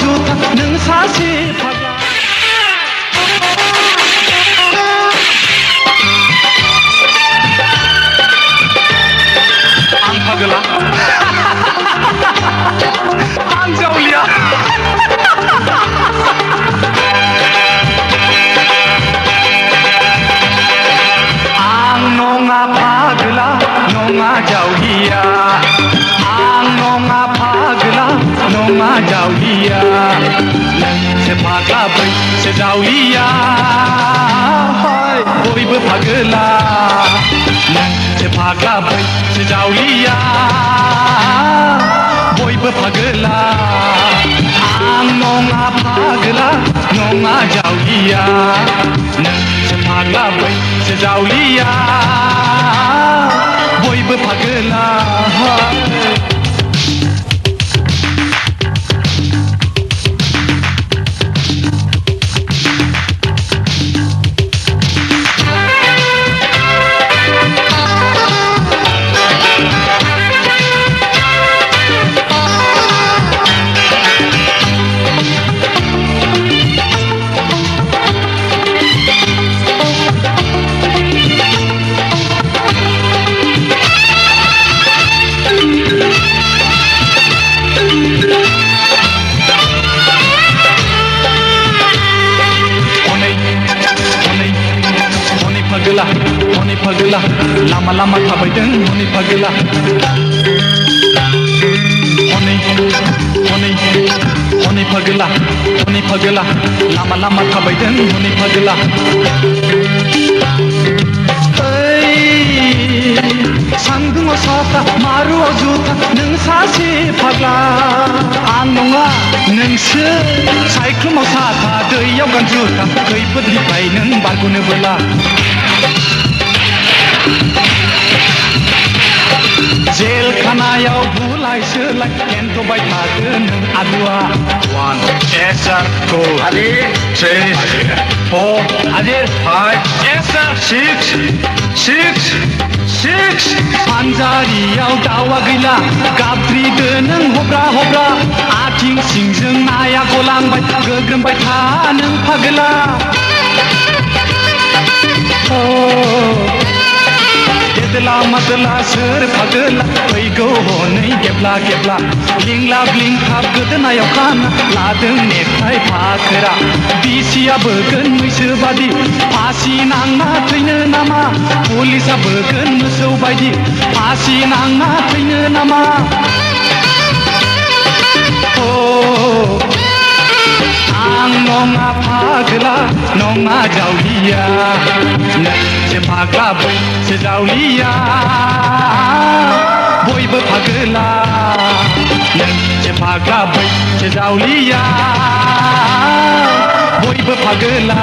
जुथा नों सासे फाग्ला आं फाग्ला आं जावलिया आं नङा फाग्ला नङा जावलिया आं नङा फाग्ला नङा जावलिया नोंसो फाग्ला बैसो जावलिया बयबो फाग्ला नोंसो फाग्ला बैसो जावलिया बयबो फाग्ला आं नङा फाग्ला नङा जावलिया नोंसो फाग्ला बैसो जावलिया बयबो फाग्ला हनै फाग्ला लामा लामा थाबायदों हनै फाग्ला हनै फाग्ला लामा लामा थाबायदों हनै फाग्ला सान्दुङाव साथा मारुआव जुथा नों सासे फाग्ला आं नङा नोंसो सायख्लुमाव साथा दैयाव गान जुथा खैफोदनिफ्राय नों बारग'नोबोला जेल खानायाव बुलाय सोलाय एन्थ'बाय थागोन नों आगुआ 1 yes sir 2 3 4 5 yes sir 6 पान्जारियाव दावा गैला गाबद्रिदो नों हब्रा हब्रा आथिं सिंजों नाया गलांबाय गोग्रोमबाय था नों फाग्ला गेदला मादला सोर फाग्ला फैगौ हनै गेब्ला गेब्ला लिंलाब लिंथाब गोदोनायाव खाना लादों नेखाय फाखोरा बिसिया बोगोन मैसो बादि फासि नांना थैनो नामा पुलिसा बोगोन मोसौ बायदि फासि नांना थैनो नामा आं नङा फाग्ला नङा जावलिया नोंसो फाग्ला बैसो जावलिया बयबो फाग्ला नोंसो फाग्ला बैसो जावलिया बयबो फाग्ला